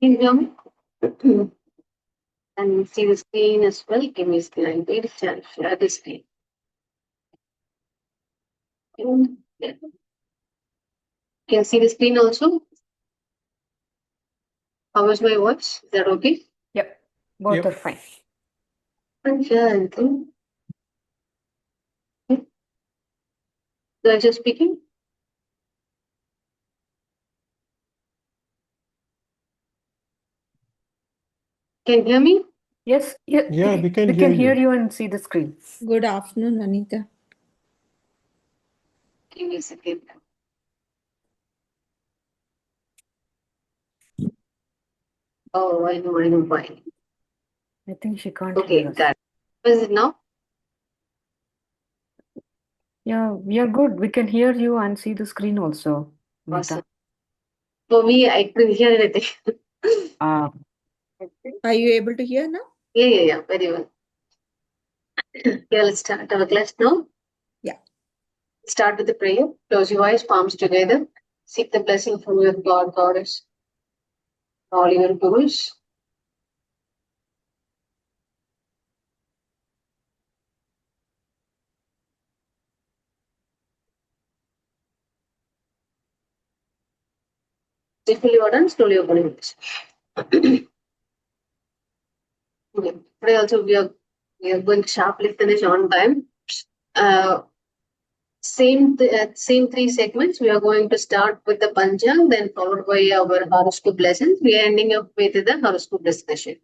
Can you hear me? And see the screen as well. Give me a screen. I'm going to share the screen. Yeah. Can see the screen also. How is my watch? Is that okay? Yep, both are fine. And share anything. Guys are speaking. Can you hear me? Yes, Yeah, we can hear you and see the screen. Good afternoon, Anita. Give me a second. Oh, I know why. I think she can't Okay, hear us. got it. How is it now? Yeah, we are good. We can hear you and see the screen also, Nita. Awesome. For me, I couldn't hear anything. Ah, Are you able to hear now? Yeah, very well. Yeah, let's start our class now. Yeah. Start with the prayer. Close your eyes, palms together. Seek the blessing from your God, Goddess, all your gurus. Simply or done, slowly open your eyes. Okay. Today also we are going to sharply finish on time. Same 3 segments. We are going to start with the Panchang, then followed by our horoscope lessons. We are ending up with the horoscope discussion.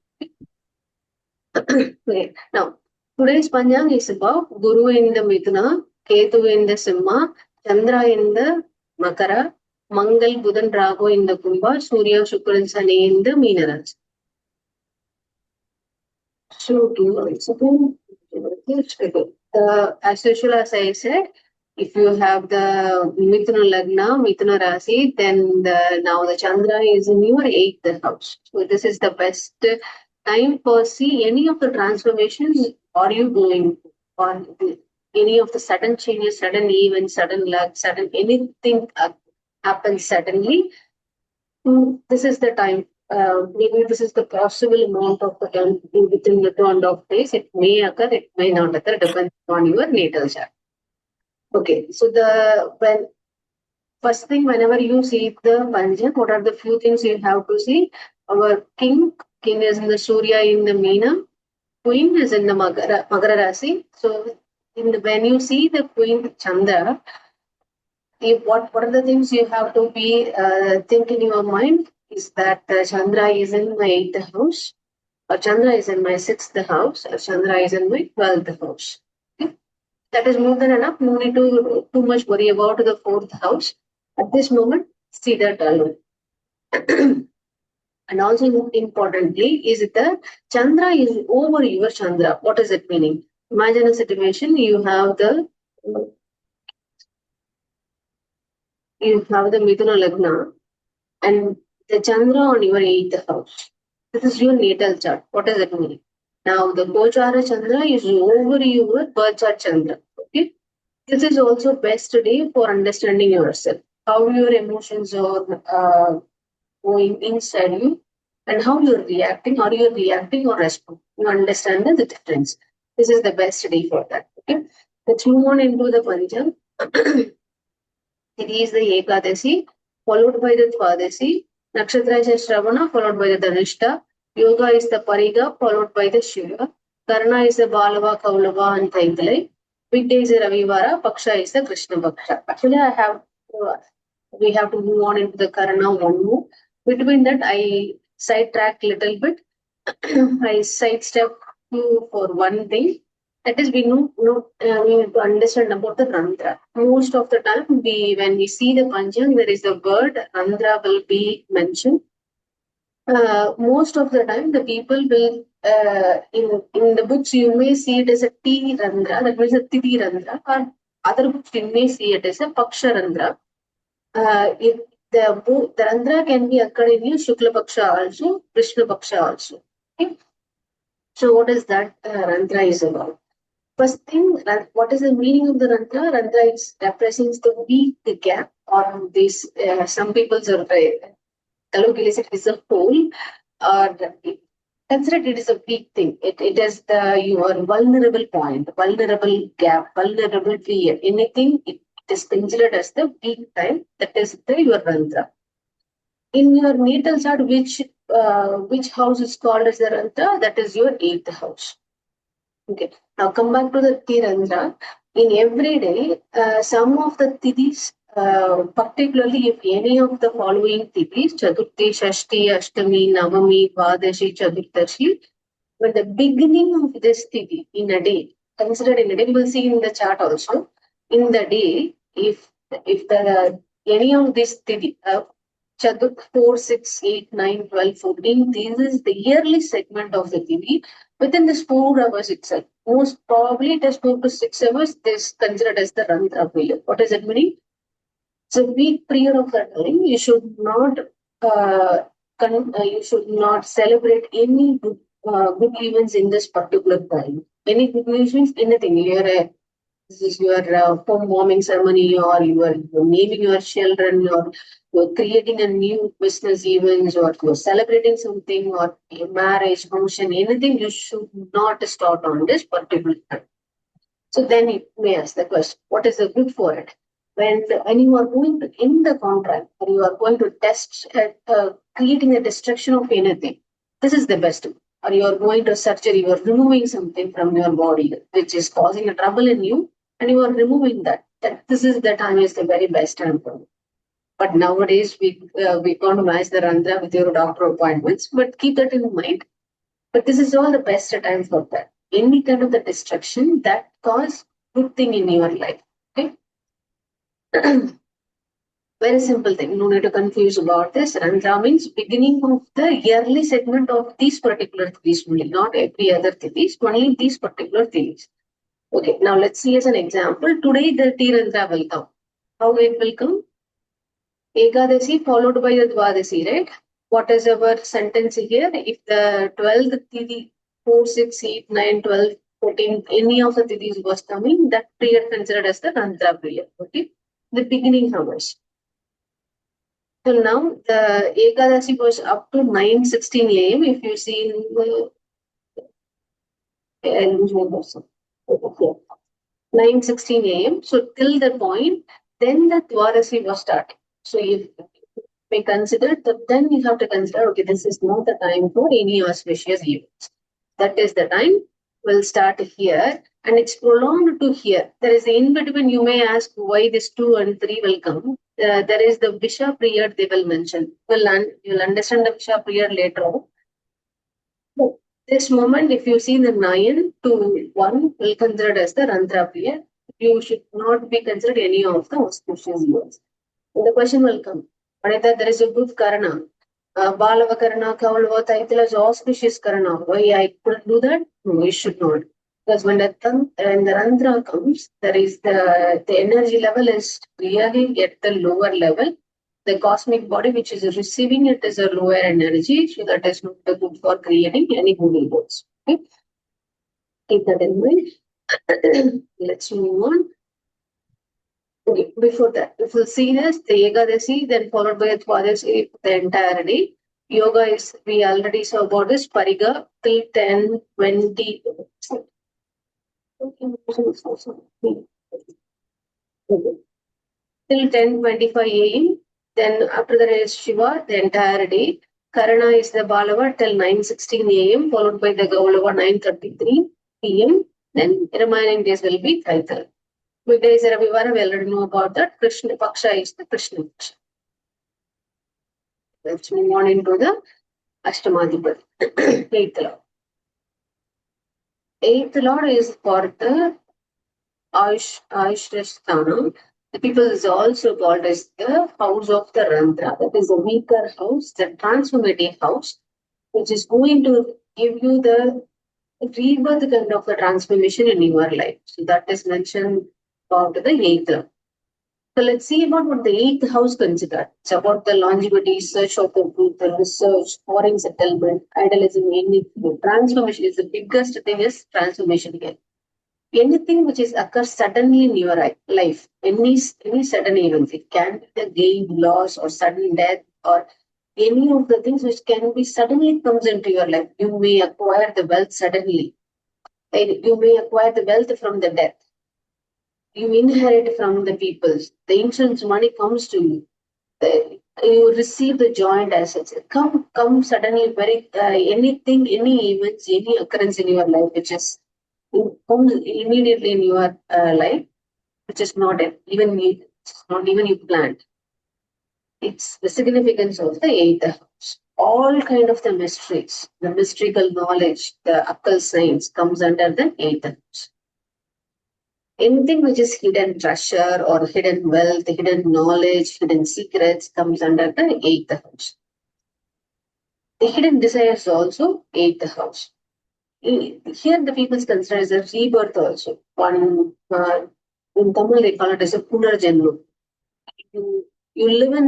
Okay. Now, today's Panchang is about Guru in the Mithuna, Ketu in the Simha, Chandra in the Makara, Mangal, Budan, Rahu in the Kumbha, Surya, Shukra and Sani in the Meena Rasi. So, as usual, as I said, if you have the Mithuna Lagna, Mithuna Rasi, then now the Chandra is in your 8th house. So this is the best time for see any of the transformations are you going or any of the sudden changes, sudden events, sudden luck, sudden anything happens suddenly. This is the time. Maybe this is the possible amount of the time within the 2.5 days. It may occur, it may not occur, depends on your natal chart. Okay, so first thing, whenever you see the Pancham, what are the few things you have to see? Our king is in the Surya in the Meena, queen is in the Magara Rasi. So when you see the queen Chandra, what are the things you have to be think in your mind is that Chandra is in my 8th house, or Chandra is in my 6th house, or Chandra is in my 12th house. Okay? That is more than enough. No need to too much worry about the 4th house. At this moment, see that alone. And also importantly, is the Chandra is over your Chandra. What is it meaning? Imagine a situation, you have the Mithuna Lagna and the Chandra on your 8th house. This is your natal chart. What does it mean? Now the Gochara Chandra is over your birth chart Chandra. Okay. This is also best day for understanding yourself, how your emotions are going inside you, and how you're reacting. Are you reacting or responding? You understand the difference. This is the best day for that. Okay. Let's move on into the Pancham. It is the Ekadasi, followed by the Dwadasi. Nakshatra is Shravana, followed by the Dhanishta. Yoga is the Pariga, followed by the Shiva. Karna is the Balava, Kaulava, and Taigalai. Weekday is the Ravivara, Paksha is the Krishna Paksha. Actually, we have to move on into the Karna one more. Between that, I sidetrack little bit. I sidestep you for one thing. That is, we need to understand about the Randra. Most of the time, when we see the Pancham, there is the word Randra will be mentioned. Most of the time, the people will, in the books, you may see it as a T Randra, that means a Titi Randra, or other books, you may see it as a Paksha Randra. If the Randra can be occurred in Shukla Paksha also, Krishna Paksha also. Okay? So, what is that Randra is about? First thing, what is the meaning of the Randra? Randra represents the weak gap, or this. Some people are Kalokili said it is a hole, or consider it is a weak thing. It is your vulnerable point, vulnerable gap, vulnerable period. Anything it is considered as the weak time. That is your rantra. In your natal chart, which house is called as the rantra? That is your eighth house. Okay. Now come back to the Tirandra. In every day, some of the tidis, particularly if any of the following tidis, Chaturthi, Shashti, Ashtami, Navami, Dvadashi, Chaturdashi, when the beginning of this tithi in a day, considered in a day, we will see in the chart also, in the day, if the any of these tithi, Chaturth 4, 6, 8, 9, 12, 14, this is the yearly segment of the tithi within this 4 hours itself. Most probably it has 4 to 6 hours. This considered as the Rantra period. What does it mean? So week period of the time, you should not celebrate any good events in this particular time. Any good events, anything. This is your home warming ceremony, or you're naming your children, or you're creating a new business events, or you're celebrating something, or a marriage function, anything. You should not start on this particular time. So then you may ask the question, what is the good for it? When you are going to end the contract, or you are going to test at creating a destruction of anything, this is the best. Or you are going to surgery, you are removing something from your body which is causing a trouble in you, and you are removing that. This is the time is the very best time for you. But nowadays we economize the Randra with your doctor appointments, but keep that in mind. But this is all the best time for that. Any kind of the destruction that cause good thing in your life. Okay. Very simple thing. No need to confuse about this. Randra means beginning of the yearly segment of these particular things only, not every other things, only these particular things. Okay, now let's see as an example. Today the Tirandra will come. How it will come? Ekadasi followed by the Dwadasi, right? What is our sentence here? If the 12th Tithi, 4, 6, 8, 9, 12, 14, any of the Tithis was coming, that period considered as the Randra period. Okay, the beginning hours. So now the Ekadasi was up to 9:16 a.m. If you see in the 9:16 a.m. So till that point, then the Dwadasi was starting. So if we consider that, then you have to consider, okay, this is not the time for any auspicious events. That is the time will start here, and it's prolonged to here. There is in between. You may ask why this 2 and 3 will come. There is the Visha period they will mention. You'll understand the Visha period later on. But this moment, if you see the 9 to 1 will considered as the Rantra period. You should not be considered any of the auspicious events. And the question will come. Anita, there is a good karana. Balava karana, Kavalava, Taitila is auspicious karana. Why I couldn't do that? No, we should not. Because when the Randra comes, there is the energy level is really at the lower level. The cosmic body which is receiving it is a lower energy, so that is not good for creating any good events. Okay? Keep that in mind. Let's move on. Okay, before that, if we'll see this, the Ekadasi, then followed by the Dwadasi, the entire day. Yoga is, we already saw about this, Pariga till 10, 20. Okay. Till 10:25 a.m. Then after that is Shiva, the entire day. Karana is the Balava till 9:16 a.m. followed by the Gaulava 9:33 p.m. Then remaining days will be Kaithal. Weekdays Ravivara, we already know about that. Krishna Paksha is the Krishna Paksha. Let's move on into the Ashtamadhipati, 8th Lord. 8th Lord is for the Aishrasthana. The people is also called as the house of the Rantra. That is a weaker house, the transformative house, which is going to give you the rebirth kind of the transformation in your life. So that is mentioned about the 8th Lord. So let's see about what the 8th house considered. It's about the longevity, search of the truth, the research, foreign settlement, idealism, anything. Transformation is the biggest thing is transformation again. Anything which is occurs suddenly in your life, any sudden events, it can be the gain, loss, or sudden death, or any of the things which can be suddenly comes into your life. You may acquire the wealth suddenly. You may acquire the wealth from the death. You inherit from the peoples. The insurance money comes to you. You receive the joint assets. Come suddenly, very anything, any events, any occurrence in your life, which is comes immediately in your life, which is not even you planned. It's the significance of the eighth house. All kind of the mysteries, the mystical knowledge, the occult science comes under the eighth house. Anything which is hidden treasure or hidden wealth, hidden knowledge, hidden secrets comes under the eighth house. The hidden desires also eighth house. Here the people consider as a rebirth also. One in Tamil they call it as a punarjanma. You live in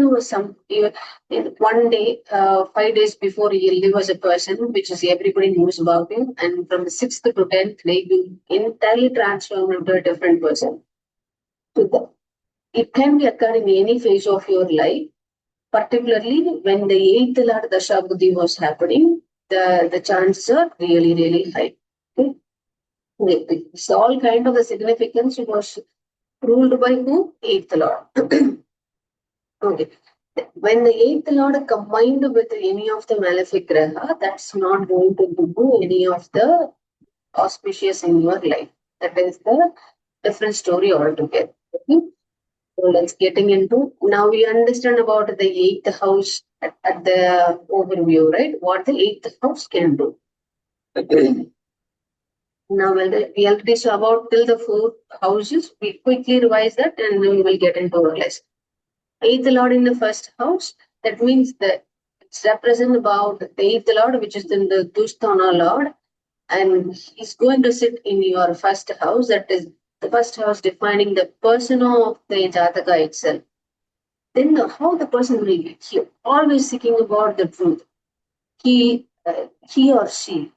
one day, 5 days before you live as a person, which is everybody knows about you, and from the 6th to 10th day, you entirely transform into a different person. So it can be occurred in any phase of your life, particularly when the 8th Lord Dashabhuti was happening, the chances are really, really high. Okay? It's all kind of the significance. It was ruled by who? 8th Lord. Okay. When the 8th Lord combined with any of the malefic graha, that's not going to do any of the auspicious in your life. That is the different story altogether. Okay? So let's getting into now we understand about the 8th house at the overview, right? What the 8th house can do. Now we already saw about till the 4 houses. We quickly revise that and we will get into our lesson. 8th Lord in the first house, that means that it's represent about the 8th Lord, which is in the Dusthana Lord, and he's going to sit in your first house. That is the first house defining the person of the Jataka itself. Then how the person will be, he always seeking about the truth. He or she,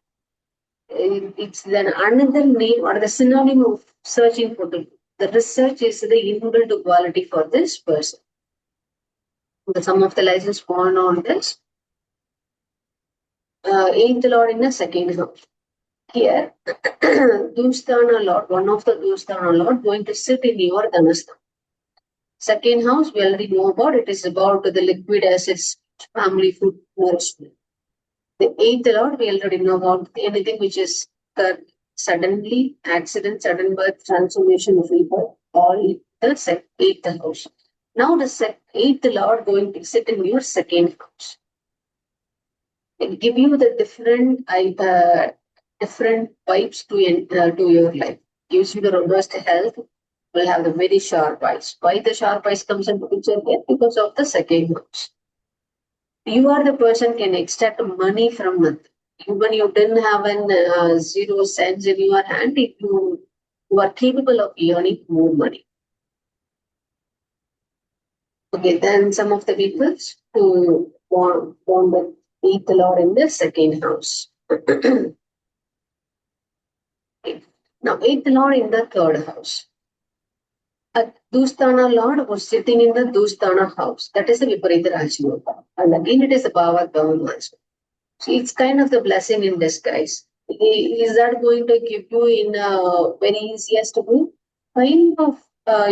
it's then another name or the synonym of searching for the truth. The research is the inbuilt quality for this person. Some of the lessons born on this. 8th Lord in the second house. Here, Dusthana Lord, one of the Dusthana Lord, going to sit in your Dhanastha. Second house, we already know about it, is about the liquid assets, family, food, nourishment. The 8th Lord, we already know about anything which is suddenly, accident, sudden birth, transformation of rebirth, all the 8th house. Now the 8th Lord going to sit in your second house. It give you the different vibes to your life. Gives you the robust health. Will have the very sharp eyes. Why the sharp eyes comes into picture here? Because of the second house. You are the person can extract money from nothing. Even you didn't have an 0 cents in your hand, you are capable of earning more money. Okay, then some of the people who born with 8th Lord in the second house. Okay. Now 8th Lord in the third house. A Dusthana Lord was sitting in the Dusthana house. That is the Viparita Rajyoga. And again, it is a Bhava also. So it's kind of the blessing in disguise. Is that going to give you in a very easiest way? Kind of,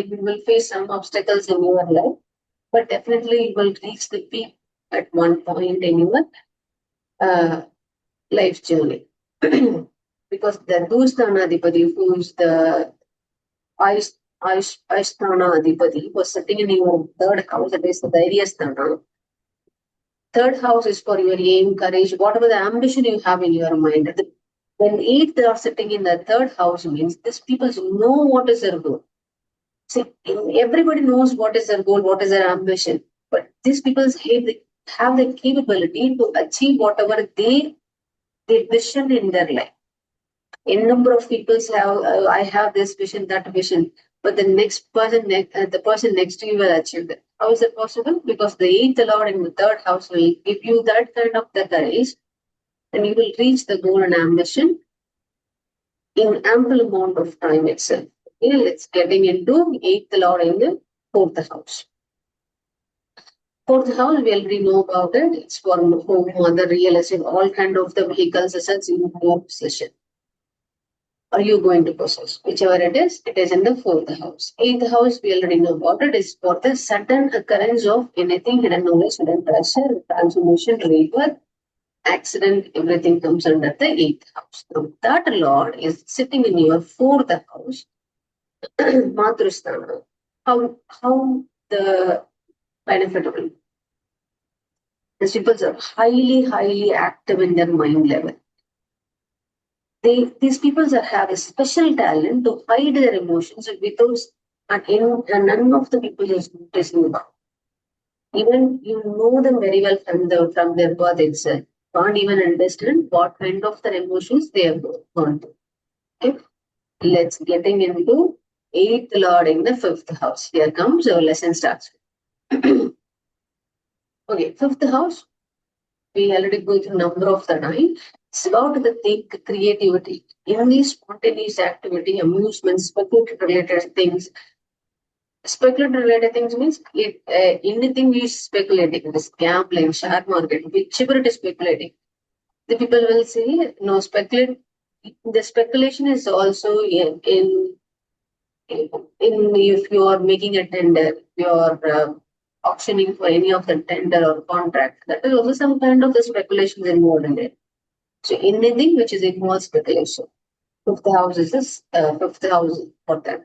you will face some obstacles in your life, but definitely you will reach the peak at one point in your life journey. Because the Dusthana Adipati, who is the Aishthana Adipati, was sitting in your third house, that is the Dhairyasthana. Third house is for your aim, courage, whatever the ambition you have in your mind. When 8th are sitting in the third house means these people know what is their goal. See, everybody knows what is their goal, what is their ambition. But these people have the capability to achieve whatever they vision in their life. A number of people have, I have this vision, that vision, but the the person next to you will achieve that. How is that possible? Because the 8th Lord in the third house will give you that kind of the courage, and you will reach the goal and ambition in ample amount of time itself. Okay, let's getting into 8th Lord in the 4th house. Fourth house, we already know about it. It's for home, mother, real estate, all kind of the vehicles, assets in your possession. Are you going to possess? Whichever it is in the fourth house. Eighth house, we already know about it. Is for the sudden occurrence of anything, hidden knowledge, hidden treasure, transformation, rebirth, accident, everything comes under the eighth house. Now, that Lord is sitting in your fourth house, Matrusthana. How the benefit will be? These people are highly active in their mind level. These people have a special talent to hide their emotions without and none of the people is noticing about. Even you know them very well from their birth itself. Can't even understand what kind of their emotions they have gone through. Okay? Let's getting into eighth lord in the fifth house. Here comes our lesson starts. Okay, fifth house. We already go through number of the nine. It's about the think creativity. In these spontaneous activity, amusements, speculative related things. Speculative related things means anything is speculating. This gambling, share market, whichever it is speculating. The people will say no speculate. The speculation is also in if you are making a tender, you are auctioning for any of the tender or contract. That is also some kind of the speculation involved in it. So anything which is involves speculation. Fifth house is this fifth house for them.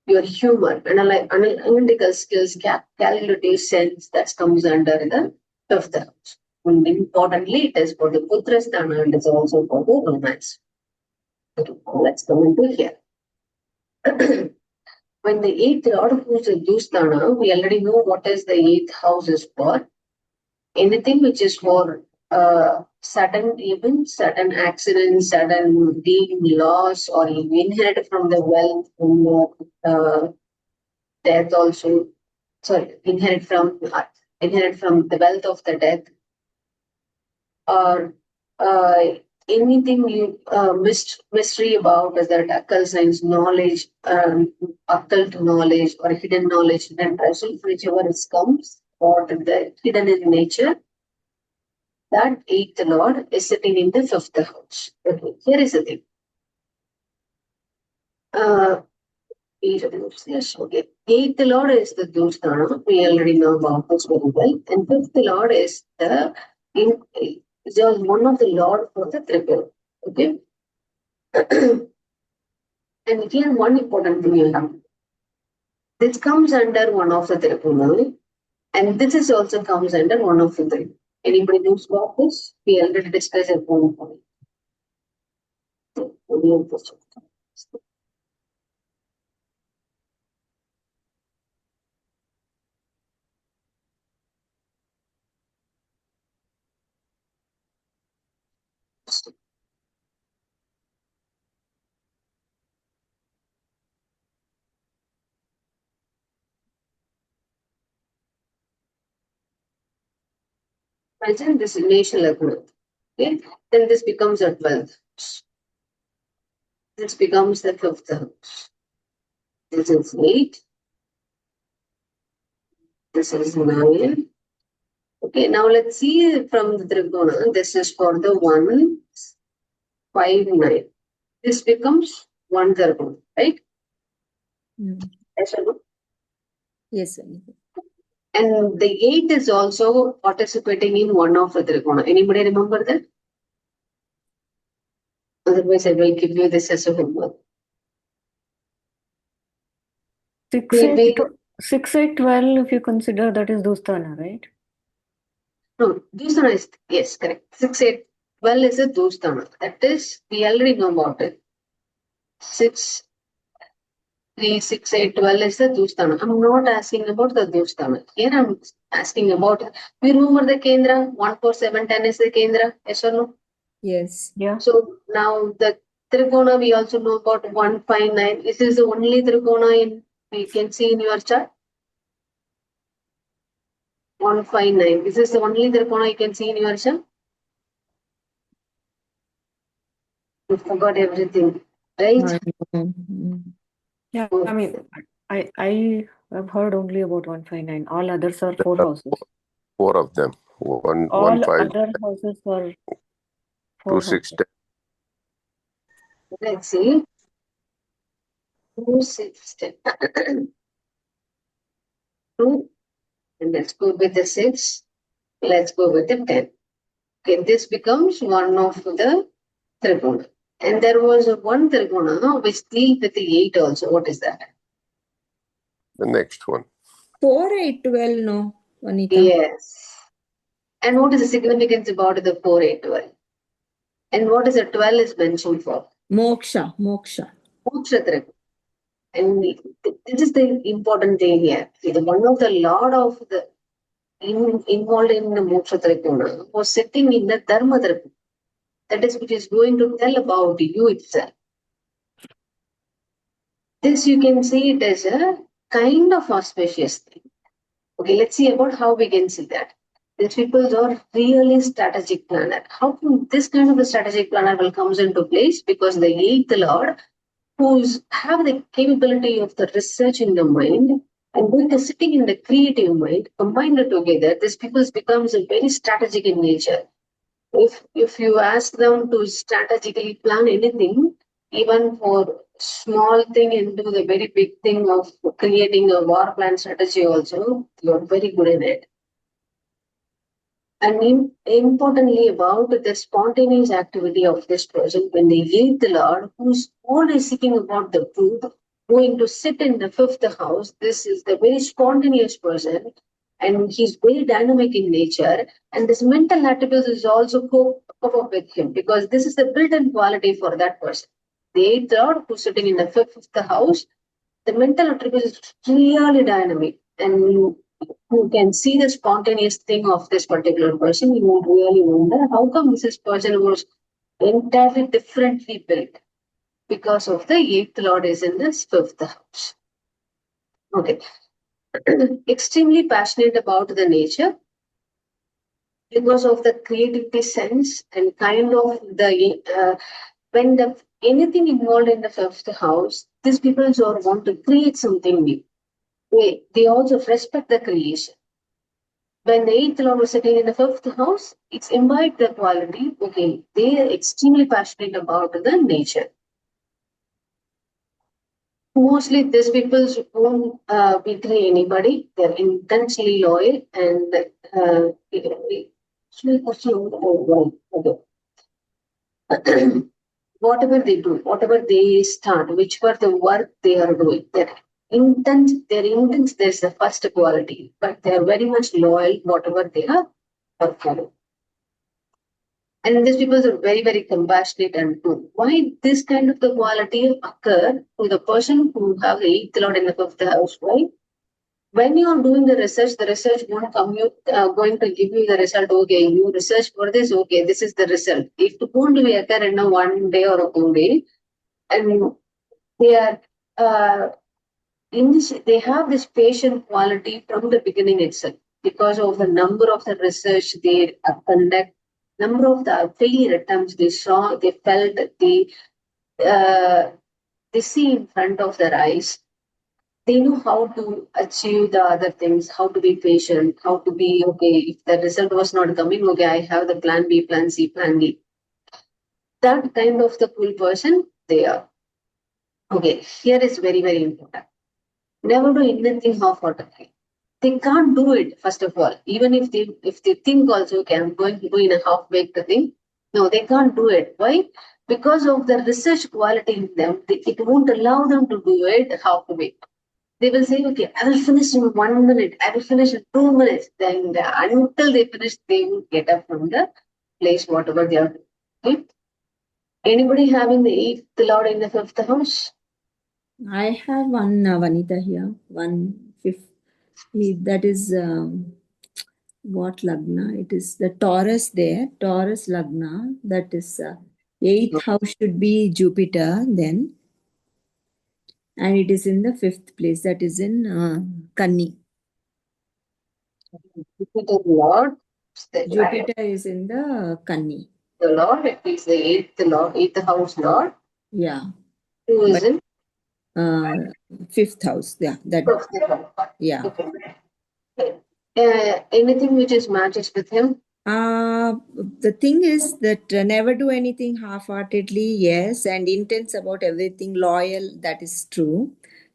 Your humor, analytical skills, calculative sense that comes under the fifth house. And importantly, it is for the Putrasthana and it's also for the romance. Okay, let's come into here. When the eighth lord who's a Dusthana, we already know what is the eighth house is for. Anything which is for sudden events, sudden accidents, sudden being loss, or you inherit from the wealth, from the death also. Sorry, inherit from the wealth of the death, or anything you mystery about is that occult science knowledge, occult knowledge or hidden knowledge, hidden treasure, whichever it comes, or the hidden in nature. That eighth lord is sitting in the fifth house. Okay, here is the thing. Yes, okay. Eighth lord is the Dusthana. We already know about this very well. And fifth lord is one of the lord for the triple. Okay. And here one important thing you have. This comes under one of the tripuna, and this is also comes under one of the three. Anybody knows about this? We already discussed at one point. Imagine this initial agreement. Okay, then this becomes a 12th. This becomes the fifth house. This is 8. This is 9. Okay, now let's see from the trigona. This is for the 1, 5, 9. This becomes 1 trigona, right? Yes or no? Yes, sir. And the 8 is also participating in one of the trigona. Anybody remember that? Otherwise, I will give you this as a homework. 6, We- 8, 6, 8, 12, if you consider that is Dostana, right? No, Dusthana is, yes, correct. 6, 8, 12 is a Dusthana. That is, we already know about it. 6, 3, 6, 8, 12 is the Dusthana. I'm not asking about the Dusthana. Here I'm asking about, we remember the Kendra, 1, 4, 7, 10 is the Kendra, yes or no? Yes. Yeah. So now the Trikona, we also know about 1, 5, 9. This is the only Trikona we can see in your chart. 1, 5, 9. This is the only Trikona you can see in your chart. You forgot everything, right? Yeah, I mean, I I've heard only about 159. All others are There 4 are houses. four of them. One All five other houses are 4 two six houses. 10. Let's see. 2, 6, 10. 2, and let's go with the 6. Let's go with the 10. Okay, this becomes one of the trigona. And there was one trigona which deals with the 8 also. What is that? The next one. 4, 8, 12, no, Vanita. Yes. And what is the significance about the 4, 8, 12? And what is the 12 is mentioned for? Moksha, moksha. Moksha trigona. And this is the important thing here. See, one of the Lord of the involved in the moksha trikona was sitting in the dharma trikona. That is, which is going to tell about you itself. This you can see it as a kind of auspicious thing. Okay, let's see about how we can see that. These people are really strategic planner. How come this kind of a strategic planner will comes into place? Because the eighth lord, who's have the capability of the research in the mind and with the sitting in the creative mind, combined together, this people becomes a very strategic in nature. If you ask them to strategically plan anything, even for small thing into the very big thing of creating a war plan strategy also, you're very good in it. And importantly about the spontaneous activity of this person, when they leave the Lord, who's always seeking about the truth, going to sit in the fifth house, this is the very spontaneous person, and he's very dynamic in nature, and this mental attributes is also cope up with him, because this is the built-in quality for that person. The eighth Lord, who's sitting in the fifth house, the mental attribute is really dynamic, and you can see the spontaneous thing of this particular person. You would really wonder how come this person was entirely differently built, because of the eighth lord is in this fifth house. Okay. Extremely passionate about the nature because of the creativity sense and kind of the when the anything involved in the fifth house, these people are want to create something new. They also respect the creation. When the eighth lord was sitting in the fifth house, it's imbibed the quality. Okay, they are extremely passionate about the nature. Mostly, these people won't betray anybody. They're intensely loyal and whatever they do, whatever they start, whichever the work they are doing, their intent, there's the first quality, but they are very much loyal, whatever they are performing. And these people are very, very compassionate and good. Why this kind of the quality occur to the person who have the eighth lord in the fifth house? Why? When you are doing the research won't come you going to give you the result. Okay, you research for this. Okay, this is the result. It won't be occur in a 1 day or a 2 day, and they are in this. They have this patient quality from the beginning itself because of the number of the research they conduct, number of the failure attempts they saw, they felt, uh, they see in front of their eyes. They know how to achieve the other things, how to be patient, how to be okay. If the result was not coming, okay, I have the plan B, plan C, plan D. That kind of the cool person they are. Okay, here is very, very important. Never do anything half-heartedly. They can't do it, first of all. Even if they think also, okay, I'm going to do in a half-baked thing. No, they can't do it. Why? Because of the research quality in them, it won't allow them to do it half-baked. They will say, okay, I will finish in 1 minute, I will finish in 2 minutes. Then until they finish, they will get up from the place, whatever they are doing. Okay? Anybody having the eighth lord in the fifth house? I have one Vanita here, 1/5. That is what Lagna? It is the Taurus there, Taurus Lagna. That is eighth house should be Jupiter then, and it is in the 5th place. That is in Kanni. Jupiter lord. Jupiter is in the Kanni. The lord, it is the eighth lord, eighth house lord. Yeah. Who is But in Fifth house. Yeah, that. Yeah. Okay. Anything which is matches with him? The thing is that never do anything half-heartedly, yes, and intense about everything, loyal, that is true,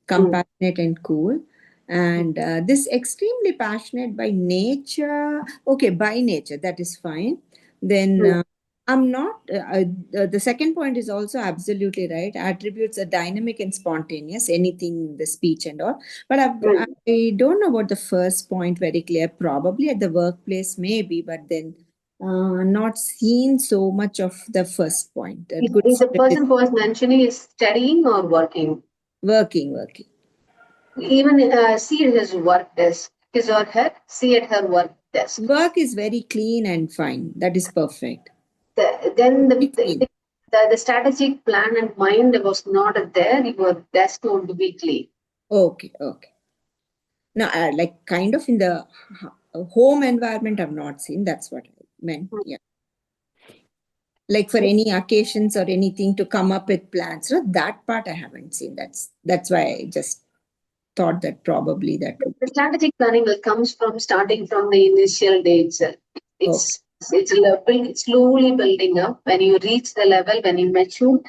compassionate and cool. And this extremely passionate by nature, okay, by nature, that is fine. Then I'm not, the second point is also absolutely right. Attributes are dynamic and spontaneous, anything, the speech and all. But I don't know about the first point very clear. Probably at the workplace, maybe, but then not seen so much of the first point. A good Is the spirit is person who was mentioning is studying or working? working. Even see his work desk, his or her, see at her work desk. Work is very clean and fine. That is perfect. Then Clean. the strategic plan and mind was not there. Your desk would be clean. Okay. Now, like kind of in the home environment, I've not seen. That's what I meant. Yeah. Like for any occasions or anything to come up with plans. So that part I haven't seen. That's why I just thought that probably that would The be. strategic planning will comes from starting from the initial day itself. Okay. It's slowly building up. When you reach the level, when you mature,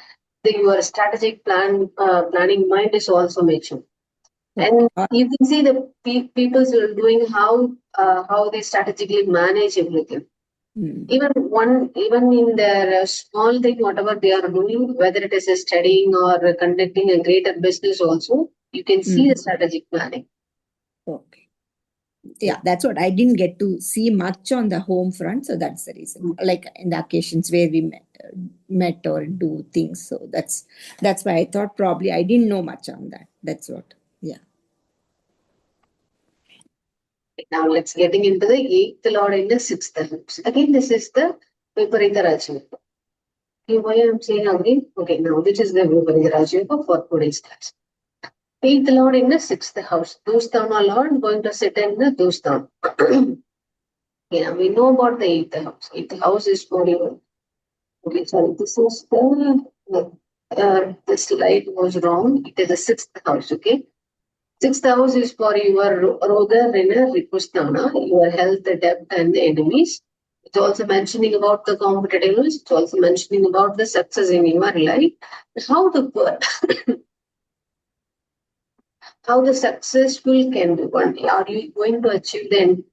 your strategic planning mind is also mature. And you can see the people who are doing how they strategically manage everything. Even in their small thing, whatever they are doing, whether it is a studying or conducting a greater business, also you can see the strategic planning. Okay. Yeah, that's what I didn't get to see much on the home front, so that's the reason. Like in the occasions where we met or do things, so that's why I thought probably I didn't know much on that. That's what. Yeah. Now let's getting into the eighth lord in the sixth house. Again, this is the Viparita Rajyoga. Okay, why I'm saying again? Okay, now this is the Viparita Rajyoga for today's class. Eighth lord in the sixth house. Dustana lord going to sit in the Dustan. Yeah, we know about the eighth house. Eighth house is for your. Okay, sorry, this is the slide was wrong. It is the sixth house. Okay. Sixth house is for your Roga, Rena, Ripustana, your health, the debt, and the enemies. It's also mentioning about the competitiveness. It's also mentioning about the success in your life. How how the successful can be one. Are you going to achieve the?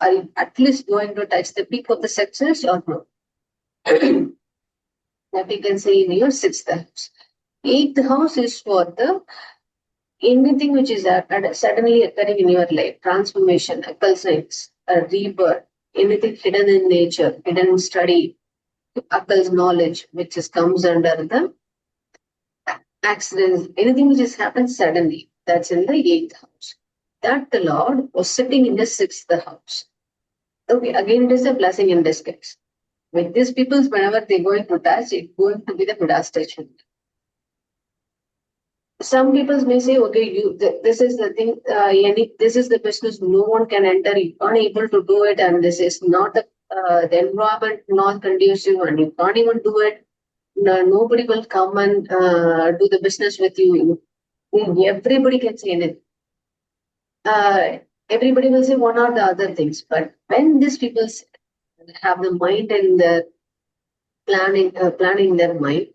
Are you at least going to touch the peak of the success or no? That you can say in your sixth house. Eighth house is for the anything which is suddenly occurring in your life, transformation, occult science, rebirth, anything hidden in nature, hidden in study, occult knowledge, which comes under the accidents, anything which has happened suddenly, that's in the eighth house. That the Lord was sitting in the sixth house. Okay, again, it is a blessing in disguise. With these people, whenever they're going to touch, it's going to be the Buddha's touch. Some people may say, okay, this is the thing, this is the business, no one can enter, you aren't able to do it, and this is not the environment not conducive, and you can't even do it. No, nobody will come and do the business with you. Everybody can say anything. Everybody will say one or the other things, but when these people have the mind and the planning their mind,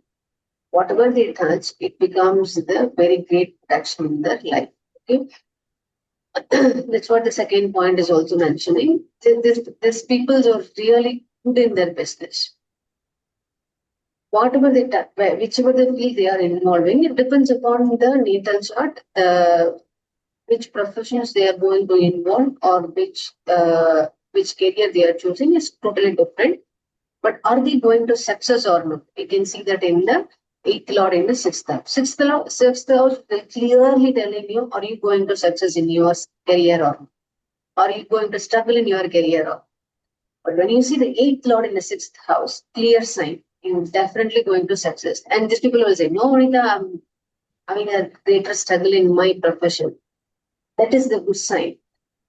whatever they touch, it becomes the very great protection in their life. Okay. That's what the second point is also mentioning. These people are really good in their business. Whatever they touch, whichever the field they are involving, it depends upon the natal chart, which professions they are going to involve, or which career they are choosing is totally different. But are they going to success or not? You can see that in the eighth lord in the sixth house. Sixth house will clearly telling you, are you going to success in your career or not? Are you going to struggle in your career or not? But when you see the eighth lord in the sixth house, clear sign, you're definitely going to success. And these people will say, no, Anita, I'm having a greater struggle in my profession. That is the good sign.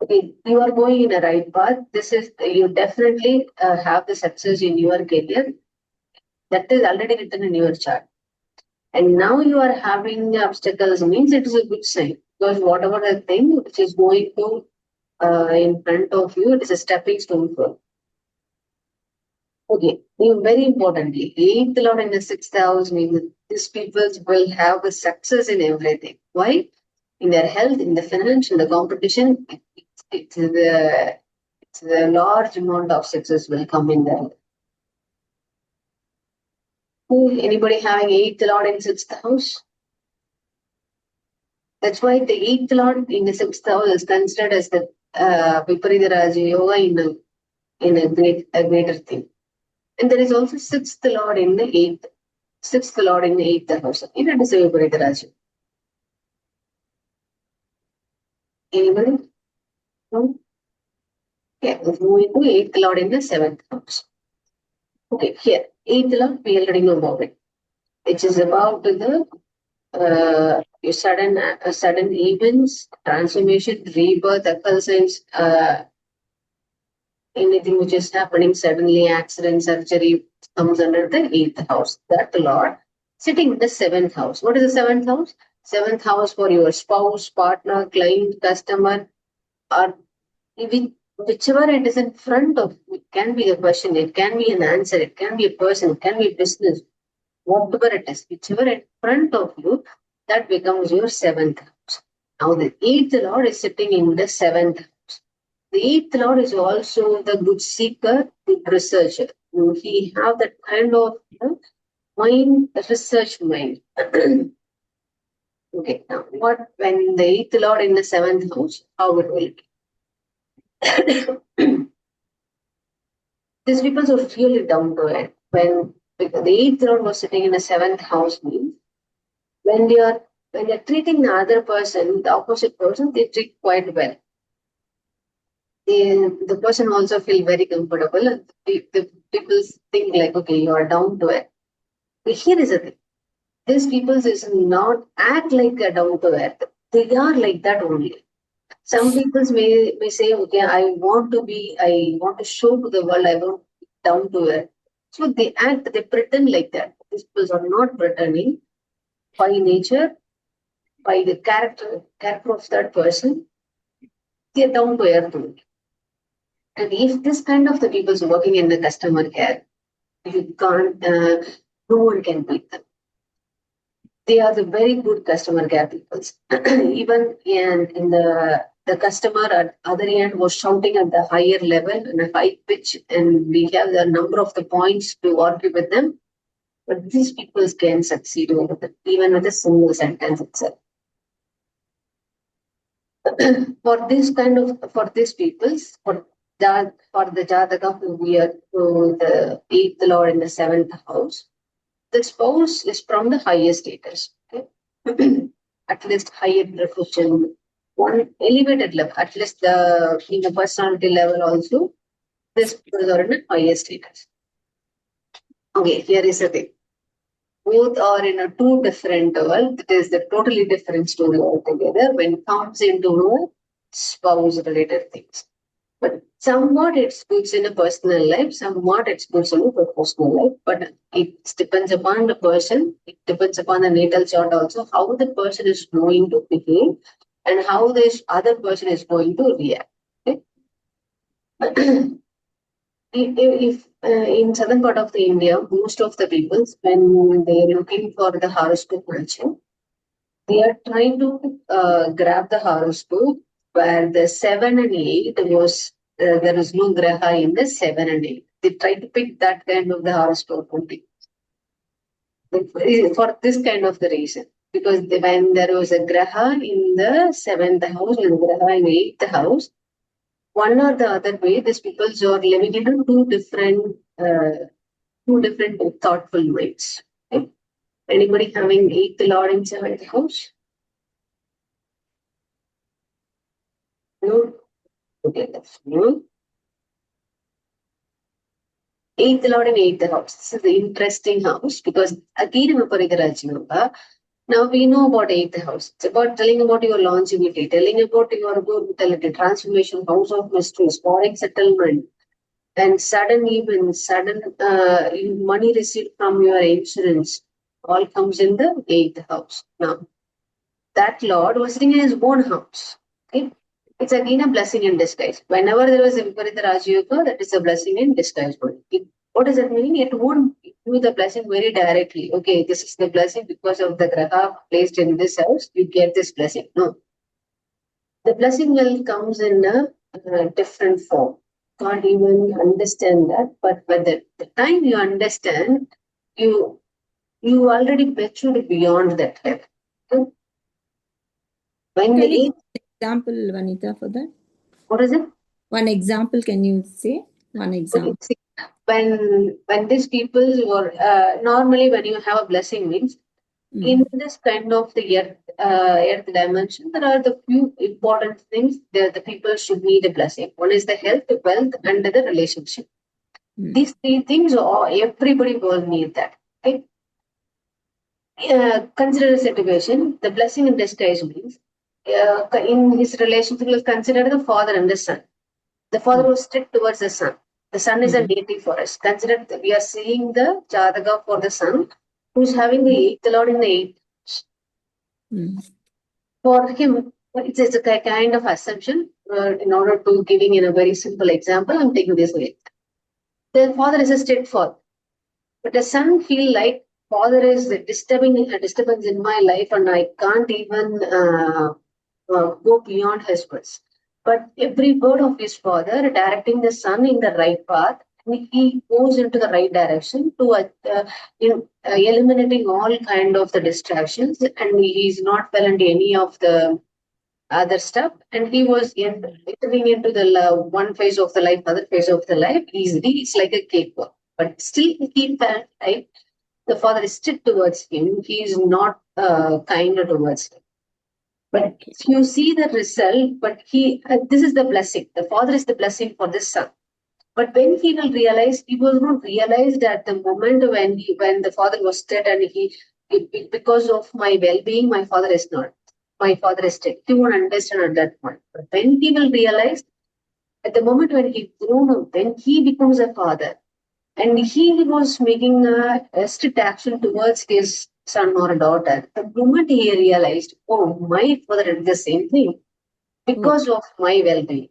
Okay, you are going in a right path. This is you definitely have the success in your career. That is already written in your chart. And now you are having obstacles means it is a good sign, because whatever the thing which is going to in front of you, it is a stepping stone for. Okay, very importantly, 8th Lord in the 6th house means these people will have a success in everything. Why? In their health, in the finance, in the competition, it's a large amount of success will come in there. Anybody having 8th Lord in 6th house? That's why the 8th Lord in the 6th house is considered as the Viparita Raja Yoga in a greater thing. And there is also 6th Lord in the 8th. 6th Lord in the 8th house. Even it is a Viparita Raja. Anybody? No? Okay, let's move into 8th Lord in the 7th house. Okay, here, 8th Lord, we already know about it. Which is about the sudden events, transformation, rebirth, occurrence, anything which is happening suddenly, accident, surgery, comes under the 8th house. That Lord sitting in the 7th house. What is the 7th house? 7th house for your spouse, partner, client, customer, or even whichever it is in front of. It can be a question, it can be an answer, it can be a person, it can be a business, whatever it is, whichever in front of you, that becomes your 7th house. Now the 8th Lord is sitting in the 7th house. The 8th Lord is also the good seeker, good researcher. He have that kind of mind, research mind. Okay, now what when the 8th Lord in the 7th house, how it will be? These people are really down to it. When the 8th Lord was sitting in the 7th house means when they're treating the other person, the opposite person, they treat quite well. The person also feel very comfortable. And the people think like, okay, you are down to it. But here is the thing. These people is not act like a down to earth. They are like that only. Some people may say, okay, I want to show to the world I want to be down to earth. So they act, they pretend like that. These people are not pretending by nature, by the character of that person. They are down to earth only. And if this kind of the people is working in the customer care, you can't, no one can beat them. They are the very good customer care people. Even in the customer at other end was shouting at the higher level and a high pitch, and we have the number of the points to argue with them. But these people can succeed over them, even with a single sentence itself. For these peoples, for the Jataka who the 8th Lord in the 7th house, the spouse is from the higher status. Okay? At least higher profession, one elevated level, at least in the personality level also, this people are in a higher status. Okay, here is the thing. Both are in a two different world. It is the totally different story altogether when it comes into spouse related things. But somewhat it's good in a personal life, somewhat it's good in a professional life. But it depends upon the person, it depends upon the natal chart also, how the person is going to behave and how this other person is going to react. Okay? If in southern part of the India, most of the people, when they are looking for the horoscope matching, they are trying to grab the horoscope where the 7 and 8 was, there is no graha in the 7 and 8. They try to pick that kind of the horoscope only. For this kind of the reason. Because when there was a graha in the 7th house and graha in the 8th house, one or the other way, these people are living in two different thoughtful minds. Okay? Anybody having 8th Lord in 7th house? No? Okay, that's no. 8th Lord in 8th house. This is the interesting house because again, now we know about 8th house. It's about telling about your longevity, telling about your good transformation, house of mysteries, foreign settlement, and sudden events, sudden money received from your insurance, all comes in the 8th house. Now, that Lord was sitting in his own house. Okay? It's again a blessing in disguise. Whenever there was a Viparita Rajayoga, that is a blessing in disguise. What does it mean? It won't do the blessing very directly. Okay, this is the blessing because of the graha placed in this house, you get this blessing. No. The blessing will comes in a different form. Can't even understand that, but by the time you understand, you already matured beyond that level. Okay? When Can the you eighth, give an example, Vanita, for that? what is it? One example, can you say? One Okay, example. see, when these people were normally when you have a blessing means in this kind of the earth dimension, there are the few important things that the people should need a blessing. One is the health, the wealth, and the relationship. These three things, everybody will need that. Okay? Consider a situation. The blessing in disguise means in his relationship, we'll consider the father and the son. The father was strict towards the son. The son is a native for us. Consider that we are seeing the Jataka for the son who's having the eighth lord in the eighth. For him, it's a kind of assumption. In order to giving in a very simple example, I'm taking this way. The father is a strict father, but the son feel like father is disturbing a disturbance in my life, and I can't even go beyond his words. But every word of his father directing the son in the right path, and he goes into the right direction to eliminating all kind of the distractions, and he is not fell into any of the other stuff, and he was entering into the one phase of the life, other phase of the life easily. It's like a cakewalk, but still he felt like the father is strict towards him. He is not kind towards him. But if you see the result, but this is the blessing. The father is the blessing for the son. But when he will realize, he will not realize that the moment when the father was dead and because of my well-being, my father is not. My father is dead. He won't understand at that point. But when he will realize, at the moment when he grown up, when he becomes a father, and he was making a strict action towards his son or daughter, the moment he realized, oh, my father did the same thing because of my well-being.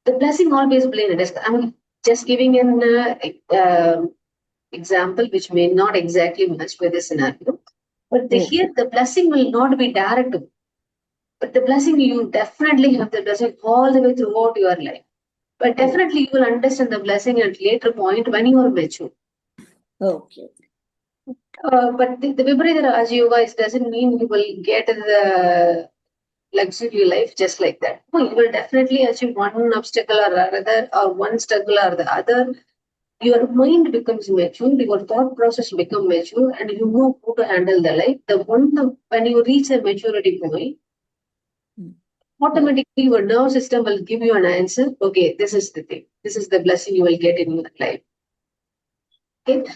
The blessing always blame it. I'm just giving an example which may not exactly match with the scenario. But here the blessing will not be direct. But the blessing, you definitely have the blessing all the way throughout your life. But definitely you will understand the blessing at later point when you are mature. Okay. But the Viparita Raja Yoga doesn't mean you will get the luxury life just like that. No, you will definitely achieve one obstacle or other, or one struggle or the other. Your mind becomes mature, your thought process becomes mature, and you know how to handle the life. When you reach a maturity point, automatically your nerve system will give you an answer. Okay, this is the thing. This is the blessing you will get in your life. Okay,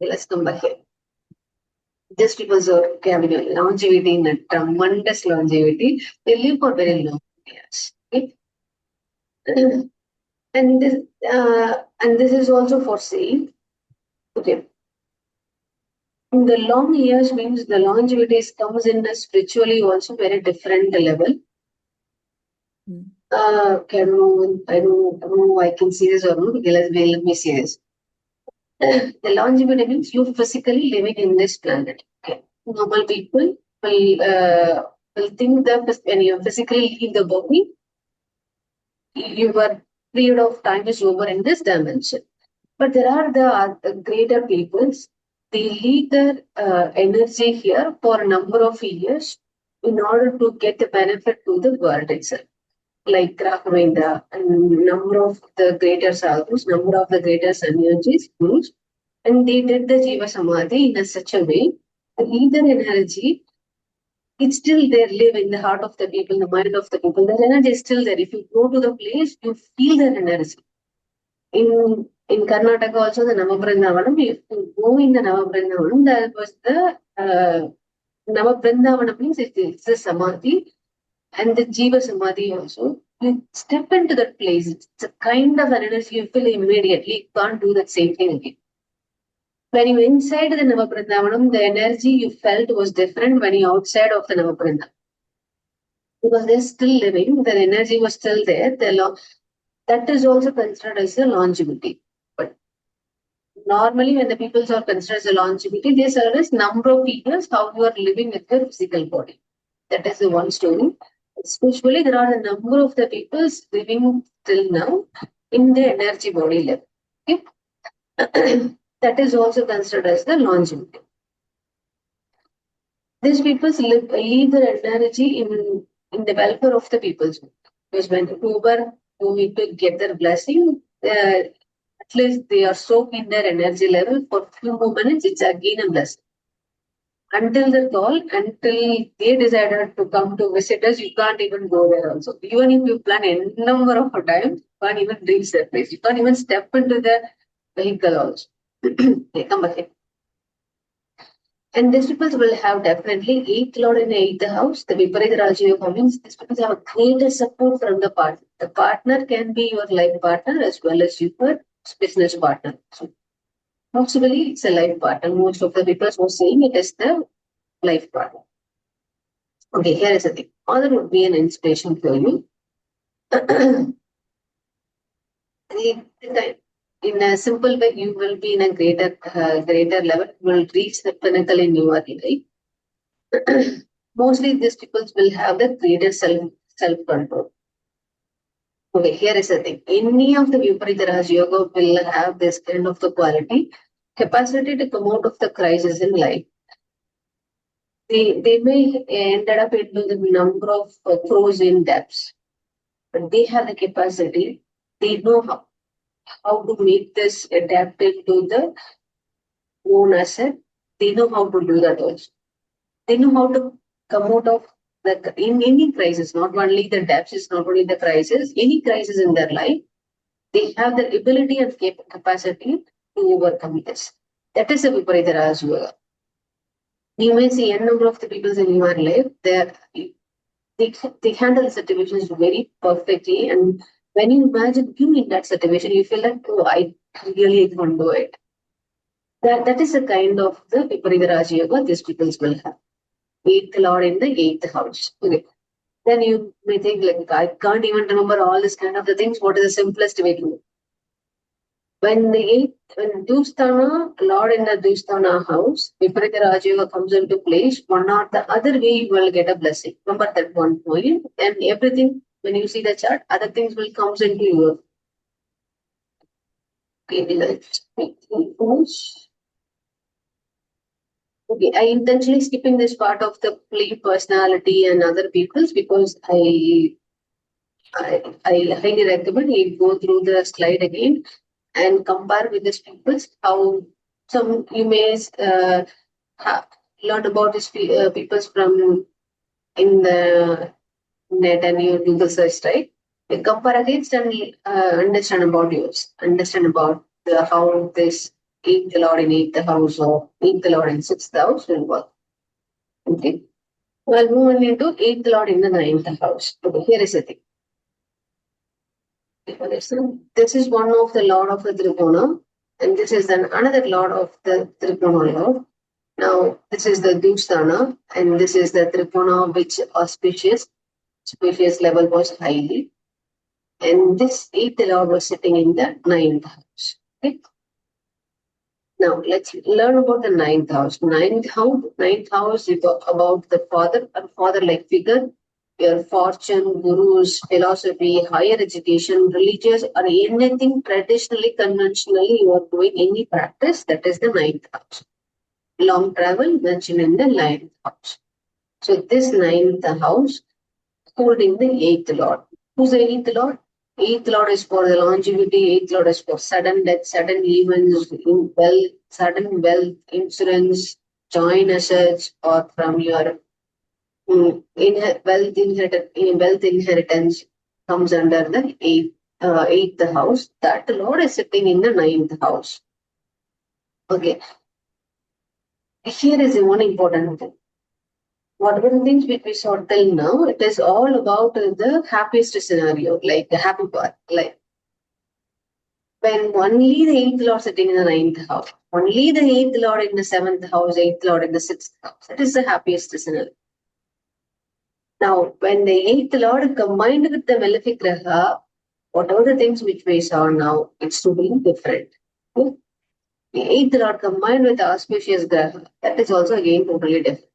let's come back here. Just because of having longevity, and tremendous longevity, they live for very long years. Okay? And this is also for saying, okay, in the long years means the longevity comes in a spiritually also very different level. Okay, I don't know, I can see this or not. Okay, let me see this. The longevity means you physically living in this planet. Okay, normal people will think that when you physically leave the body, your period of time is over in this dimension. But there are the greater peoples. They leave their energy here for a number of years in order to get the benefit to the world itself. Like Rahavendra and number of the greater sadhus, number of the greater sannyasis, gurus, and they did the Jiva Samadhi in such a way to leave their energy. It's still there, live in the heart of the people, the mind of the people. Their energy is still there. If you go to the place, you feel their energy. In Karnataka also, the Navabrindavanam, if you go in the Navabrindavanam, that was the Navabrindavanam means it's the Samadhi and the Jiva Samadhi also. You step into that place, it's a kind of an energy you feel immediately. You can't do that same thing again. When you inside the Navaprindavanam, the energy you felt was different when you outside of the Navaprindavanam. Because they're still living, the energy was still there. That is also considered as a longevity. But normally, when the peoples are considered as a longevity, they serve as number of years how you are living with your physical body. That is the one story. Especially, there are a number of the peoples living till now in the energy body level. Okay? That is also considered as the longevity. These peoples leave their energy in the welfare of the peoples. Because when whoever who need to get their blessing, at least they are soaked in their energy level for few more minutes, it's again a blessing. Until they decided to come to visit us, you can't even go there also. Even if you plan a number of times, you can't even reach that place. You can't even step into the vehicle also. They come ahead. And these people will have definitely 8th Lord in the 8th house. The Viparita Raja Yoga means these people have greater support from the partner. The partner can be your life partner as well as your business partner. So possibly it's a life partner. Most of the people were saying it is the life partner. Okay, here is the thing. Father would be an inspiration for you. In a simple way, you will be in a greater level. You will reach the pinnacle in your life. Mostly, these people will have the greater self control. Okay, here is the thing. Any of the Viparita Raja Yoga will have this kind of the quality, capacity to come out of the crisis in life. They may end up into the number of throws in depths, but they have the capacity. They know how to make this adapt into the own asset. They know how to do that also. They know how to come out of in any crisis, not only the depths, is not only the crisis, any crisis in their life, they have the ability and capacity to overcome this. That is a Viparita Raja Yoga. You may see a number of the people in your life, they handle the situations very perfectly. And when you imagine you in that situation, you feel like, oh, I really can't do it. That is the kind of the Viparita Raja Yoga these people will have. 8th Lord in the 8th house. Okay. Then you may think like, I can't even remember all this kind of the things. What is the simplest way to do? When Dusthana, Lord in the Dusthana house, Viparita Raja Yoga comes into place, one or the other way you will get a blessing. Remember that one point. And everything, when you see the chart, other things will come into your. Okay, let's make the finish. Okay, I intentionally skipping this part of the play personality and other people's because I highly recommend you go through the slide again and compare with these people's how some you may learn about these people's from in the net and you do the search, right? You compare against and understand about yours, understand about how this 8th Lord in 8th house or 8th Lord in 6th house will work. Okay. Well, moving into 8th Lord in the 9th house. Okay, here is the thing. This is one of the Lord of the Trikona, and this is another Lord of the Trikona Lord. Now, this is the Dusthana, and this is the Trikona which auspicious level was highly. And this 8th Lord was sitting in the 9th house. Okay. Now, let's learn about the 9th house. 9th house is about the father and father-like figure, your fortune, gurus, philosophy, higher education, religious, or anything traditionally, conventionally you are doing any practice, that is the 9th house. Long travel mentioned in the 9th house. So this 9th house holding the 8th Lord. Who's the 8th Lord? 8th Lord is for the longevity, 8th Lord is for sudden death, sudden events, sudden wealth, insurance, joint assets, or from your wealth inheritance comes under the 8th house. That Lord is sitting in the 9th house. Okay. Here is one important thing. Whatever the things which we saw till now, it is all about the happiest scenario, like the happy part. Like when only the eighth lord sitting in the ninth house, only the eighth lord in the seventh house, eighth lord in the sixth house. That is the happiest scenario. Now, when the eighth lord combined with the malefic graha, whatever the things which we saw now, it's totally different. The eighth lord combined with the auspicious graha, that is also again totally different.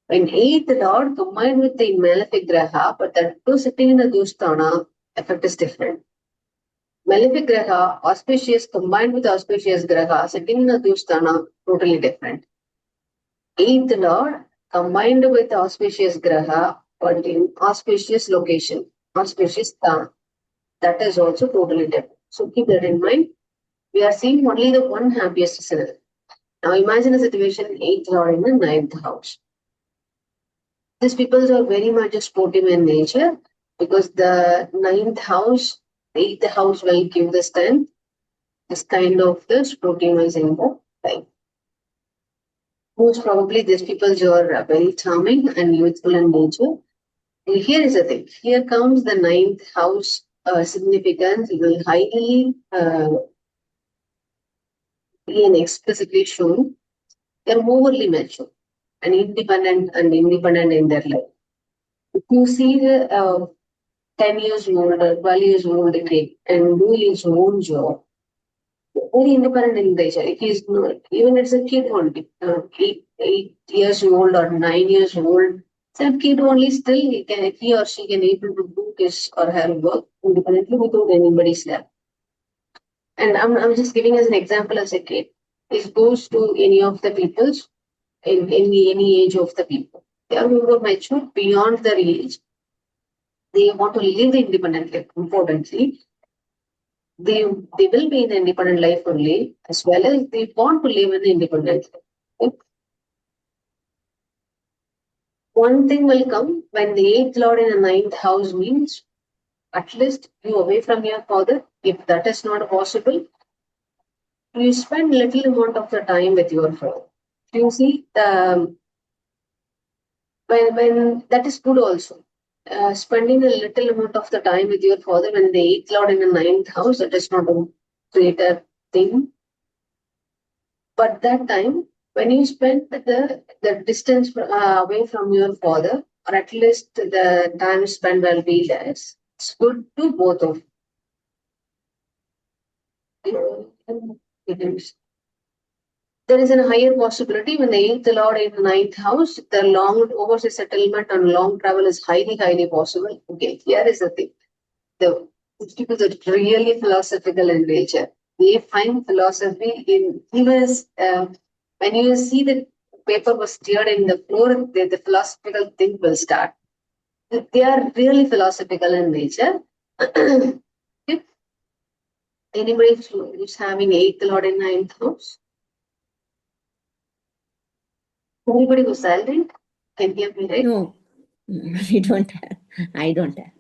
When eighth lord combined with the malefic graha, but that two sitting in the dusthana, effect is different. Malefic graha, auspicious combined with auspicious graha, sitting in a dusthana, totally different. Eighth lord combined with auspicious graha, but in auspicious location, auspicious sthana. That is also totally different. So keep that in mind. We are seeing only the one happiest scenario. Now imagine a situation, eighth lord in the ninth house. These people are very much sportive in nature because the ninth house, eighth house will give the strength. This kind of the sportiveness in the life. Most probably these people are very charming and youthful in nature. And here is the thing. Here comes the ninth house significance. It will highly be and explicitly shown. They are overly mature and independent in their life. If you see the 10 years old or 12 years old kid and doing his own job, very independent in nature. If he's not, even it's a kid only, 8 years old or 9 years old, that kid only still he or she can able to do his or her work independently without anybody's help. And I'm just giving as an example as a kid. This goes to any of the peoples in any age of the people. They are more mature beyond their age. They want to live independently, importantly. They will be in an independent life only, as well as they want to live in an independent life. One thing will come when the eighth lord in the ninth house means at least you away from your father. If that is not possible, you spend little amount of the time with your father. You see, when that is good also. Spending a little amount of the time with your father when the eighth lord in the ninth house, that is not a greater thing. But that time, when you spend the distance away from your father, or at least the time spent will be less, it's good to both of you. There is a higher possibility when the eighth lord in the ninth house, the long overseas settlement and long travel is highly possible. Okay, here is the thing. These people are really philosophical in nature. They find philosophy in even when you see the paper was stirred in the floor, the philosophical thing will start. They are really philosophical in nature. If anybody who's having eighth lord in ninth house, anybody who's silent can hear me, right? No, we don't have. I don't have.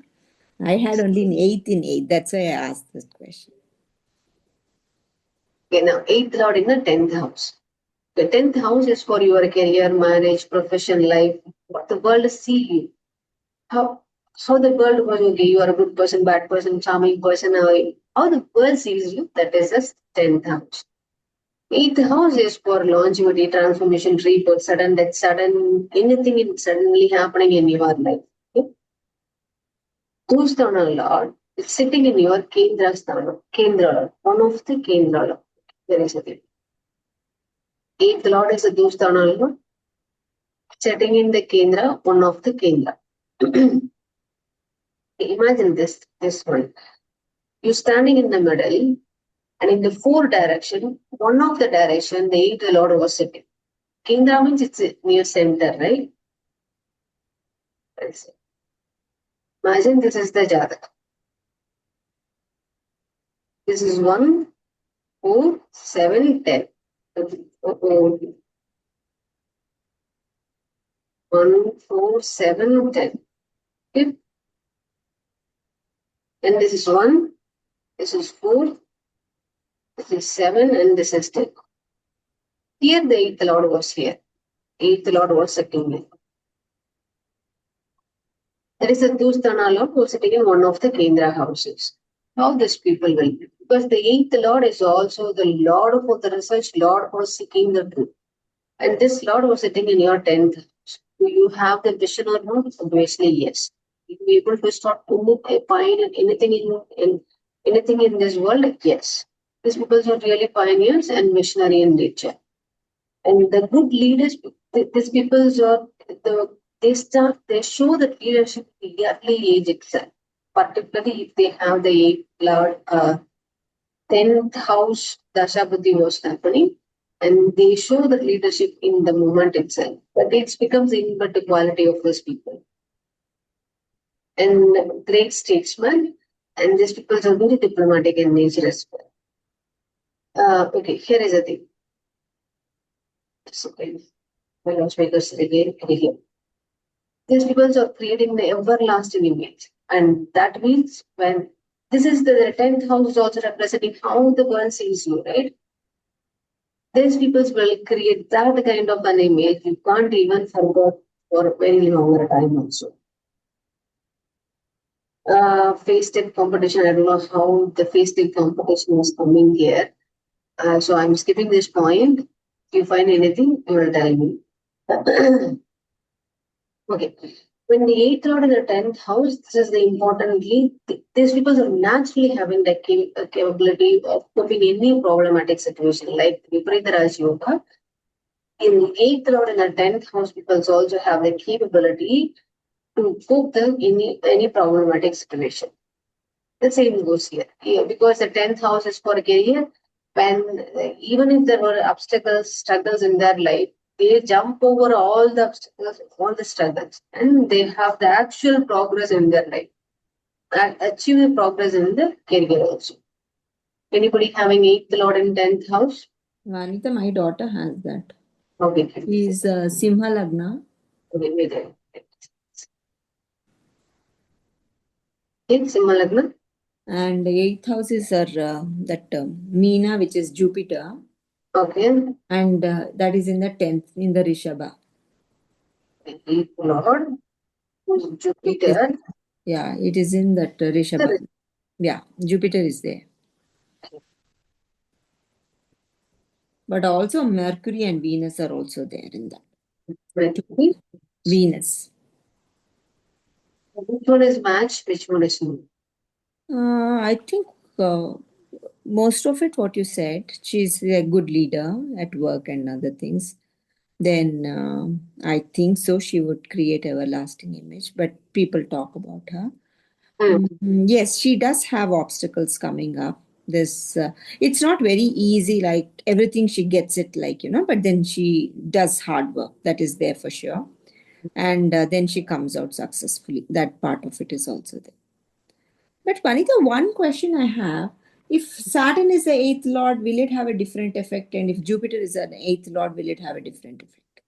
I had only an eighth in eighth. That's why I asked this question. Okay, now eighth lord in the 10th house. The 10th house is for your career, marriage, profession, life, what the world see you. How the world was okay, you are a good person, bad person, charming person, how the world sees you, that is the 10th house. 8th house is for longevity, transformation, rebirth, sudden death, sudden anything is suddenly happening in your life. Okay? Dusthana Lord is sitting in your Kendra Sthana, Kendra Lord, one of the Kendra Lord. There is a thing. 8th Lord is a Dusthana Lord, sitting in the Kendra, one of the Kendra. Imagine this one. You're standing in the middle, and in the four direction, one of the direction, the eighth lord was sitting. Kendra means it's near center, right? Imagine this is the Jatak. This is 1, 4, 7, 10. 1, 4, 7, 10. Okay. And this is 1, this is 4, this is 7, and this is 10. Here the eighth lord was here. Eighth lord was sitting here. There is a Dusthana lord who is sitting in one of the Kendra houses. How these people will be. Because the eighth lord is also the lord for the research, lord for seeking the truth. And this lord was sitting in your 10th house. Do you have the vision or not? Obviously, yes. You be able to start to find anything in this world? Yes. These people are really pioneers and visionary in nature. And the good leaders, these people are they show that leadership in the early age itself, particularly if they have the eighth lord, 10th house Dashabhuti was happening, and they show that leadership in the moment itself. But it becomes in but the quality of those people. And great statesman, and these people are very diplomatic in nature as well. Okay, here is the thing. So, my watchmakers again here. These people are creating the everlasting image. And that means when this is the 10th house is also representing how the world sees you, right? These people will create that kind of an image you can't even forget for a very longer time also. Face tip competition, I don't know how the face tip competition is coming here. So I'm skipping this point. If you find anything, you will tell me. Okay. When the 8th lord in the 10th house, this is the importantly, these people are naturally having the capability of coping any problematic situation, like Viparita Raj Yoga. In the 8th lord in the 10th house, people also have the capability to cope with any problematic situation. The same goes here. Because the 10th house is for career, when even if there were obstacles, struggles in their life, they jump over all the obstacles, all the struggles, and they have the actual progress in their life and achieve the progress in the career also. Anybody having 8th lord in 10th house? Vanita, my daughter has that. Okay. She's Simha Lagna. Okay, wait there. In Simha Lagna? And the 8th house is her, Meena, which is Jupiter. Okay. And that is in the 10th, in the Rishabha. 8th lord, Jupiter. Yeah, it is in that Rishabha. Yeah, Jupiter is there. But also Mercury and Venus are also there in that. Mercury. Venus. Which one is match? Which one is no? I think most of it, what you said, she's a good leader at work and other things. Then I think so she would create everlasting image, but people talk about her. Yes, she does have obstacles coming up. This it's not very easy, like everything she gets it, like, but then she does hard work, that is there for sure. And then she comes out successfully. That part of it is also there. But Vanita, one question I have, if Saturn is the 8th lord, will it have a different effect? And if Jupiter is an 8th lord, will it have a different effect?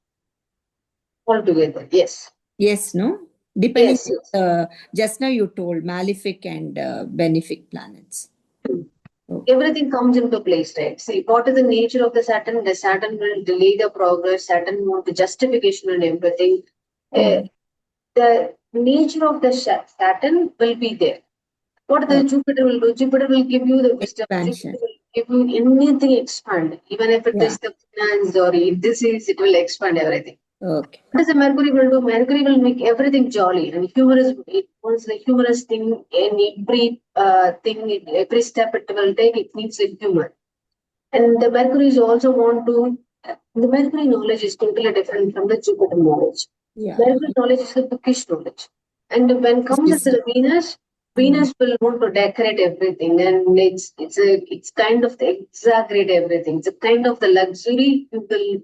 Altogether, yes. Yes, no? Depending, Yes. just now you told malefic and benefic planets. Okay. Everything comes into place, right? See, what is the nature of the Saturn? The Saturn will delay the progress. Saturn want the justification and everything. The nature of the Saturn will be there. What the Jupiter will do? Jupiter will give you the wisdom. Expansion. Jupiter will give you anything expand. Even if it is the finance or disease, it will expand everything. Okay. What does the Mercury will do? Mercury will make everything jolly and humorous. It wants the humorous thing in every thing, every step it will take. It needs the humor. And the Mercury is also want to. The Mercury knowledge is totally different from the Jupiter knowledge. Yeah. Mercury knowledge is the bookish knowledge, and when comes to the Venus, Venus will want to decorate everything, and it's kind of the exaggerate everything. It's a kind of the luxury you will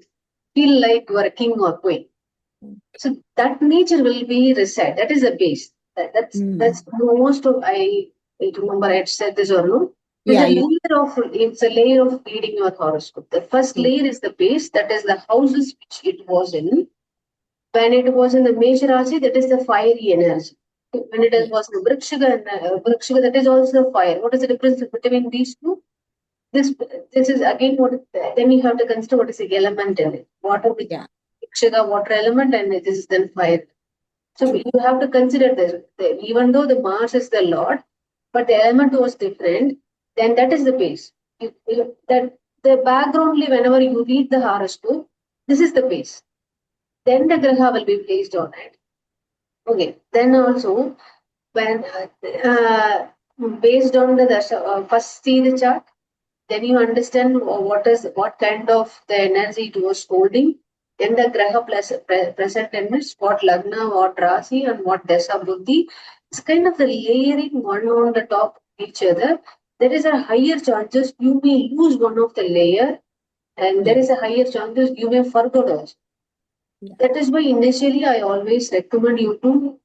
feel like you are a king or queen. So that nature will be reset. That is the base. That's most of I remember I had said this or no. It's a layer of reading your horoscope. The first layer is the base, that is the houses which it was in. When it was in the major Rashi, that is the fiery energy. When it was in Vrikshika, Vrikshika, that is also the fire. What is the difference between these two? This is again what then you have to consider what is the element in it. Water with Vrikshika, water element, and this is then fire. So you have to consider this. Even though the Mars is the Lord, but the element was different. then that is the base. That the backgroundly, whenever you read the horoscope, this is the base. Then the graha will be placed on it. Okay. Then also, when based on the dasha, first see the chart, then you understand what kind of the energy it was holding. Then the graha present in which what lagna, what rasi, and what dasa buddhi. It's kind of the layering one on the top of each other. There is a higher chances you may lose one of the layer, and there is a higher chances you may forget also. Yeah. That is why initially I always recommend you to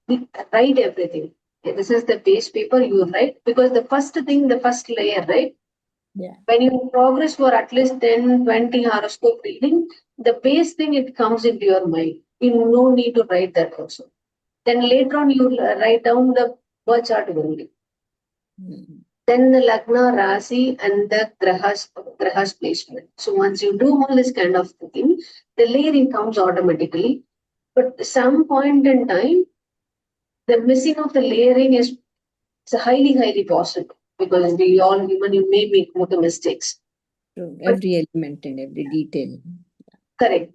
write everything. This is the base paper you write, because the first thing, the first layer, right? Yeah. When you progress for at least 10, 20 horoscope reading, the base thing, it comes into your mind. You no need to write that also. Then later on, you write down the birth chart only. Mm. Then the Lagna, Rasi, and the Grahas placement. So once you do all this kind of thing, the layering comes automatically. But some point in time, the missing of the layering is highly, highly possible, because we all human, you may make more mistakes. True. Every element and every detail. Correct.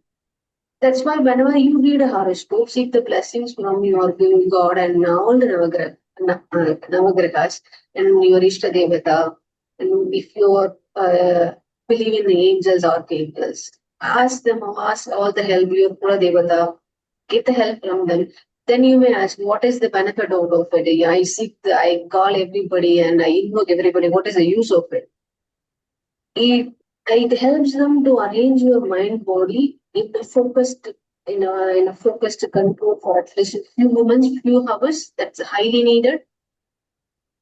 That's why whenever you read a horoscope, seek the blessings from your God and all the Navagrahas and your Ishta Devata. And if you believe in the angels, archangels, ask all the help, your Kula Devata, get the help from them. Then you may ask, what is the benefit out of it? I call everybody and I invoke everybody. What is the use of it? It helps them to arrange your mind body in a focused control for at least a few moments, few hours. That's highly needed.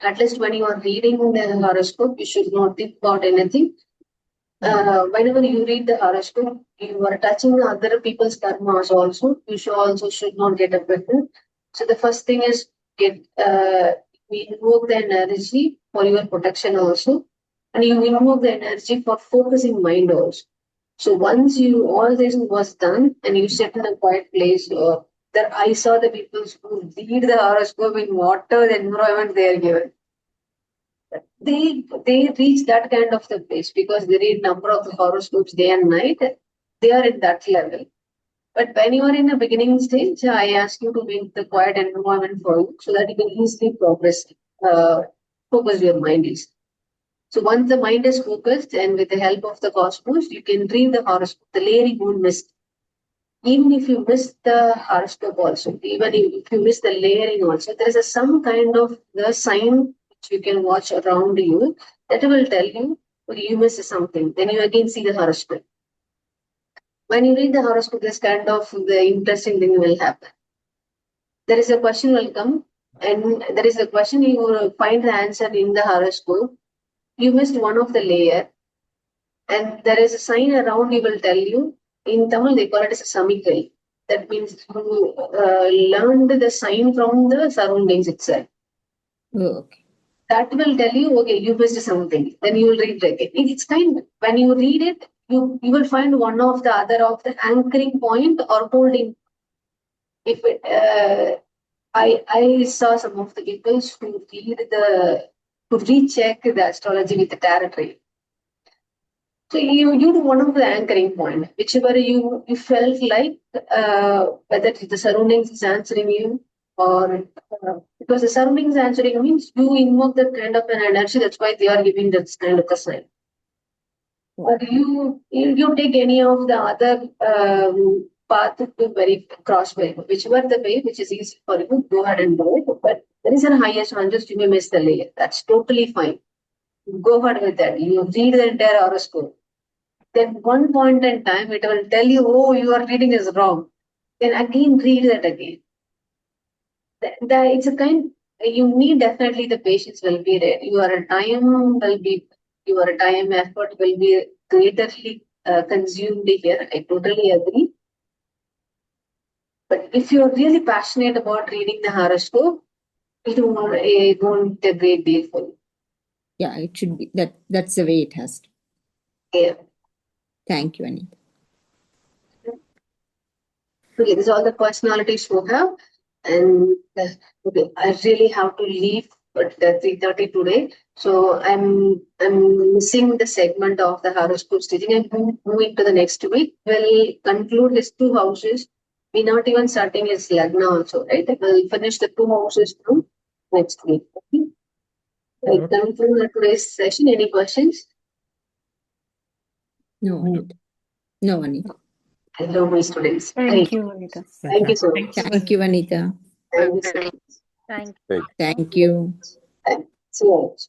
At least when you are reading the horoscope, you should not think about anything. Whenever you read the horoscope, you are touching other people's karmas also. You should not get affected. So the first thing is we invoke the energy for your protection also, and you invoke the energy for focusing mind also. So once all this was done and you sit in a quiet place, that I saw the people who read the horoscope in whatever the environment they are given, they reach that kind of the place because they read number of horoscopes day and night. They are in that level. But when you are in a beginning stage, I ask you to make the quiet environment for you so that you can easily progress, focus your mind is. So once the mind is focused and with the help of the cosmos, you can read the horoscope. The layering won't miss. Even if you miss the horoscope also, even if you miss the layering also, there is some kind of the sign which you can watch around you that will tell you, okay, you missed something. Then you again see the horoscope. When you read the horoscope, this kind of the interesting thing will happen. There is a question will come, and there is a question you will find the answer in the horoscope. You missed one of the layer, and there is a sign around. He will tell you. In Tamil, they call it as a samikai. That means you learned the sign from the surroundings itself. Oh, okay. That will tell you, okay, you missed something. Then you will read it again. It's kind. When you read it, you will find one of the other of the anchoring point or holding. If it, I saw some of the people who recheck the astrology with the tarot read. So you do one of the anchoring point, whichever you felt like whether the surroundings is answering you or because the surroundings answering means you invoke that kind of an energy. That's why they are giving that kind of a sign. Or you take any of the other path to very cross way, whichever the way which is easy for you, go ahead and do it. But there is a higher chance you may miss the layer. That's totally fine. Go ahead with that. You read the entire horoscope. Then one point in time it will tell you, oh, your reading is wrong. Then again read that again. It's a kind you need definitely the patience will be there. Your time effort will be greatly consumed here. I totally agree. But if you're really passionate about reading the horoscope, it won't a great deal for you. Yeah, it should be that. That's the way it has to. Yeah. Thank you, Anita. Okay, this is all the personalities you have. And okay, I really have to leave but 3:30 today. So I'm missing the segment of the horoscope staging and moving to the next week. We'll conclude his 2 houses. We're not even starting his lagna also, right? We'll finish the 2 houses from next week. Okay. I conclude today's session. Any questions? No, Vanita. No, Vanita. Hello, my students. Thank Great. you, Vanita. Thank you so much. Thank you, Vanita. Thank you so much. Thank Thank Thank you. Thank you so much.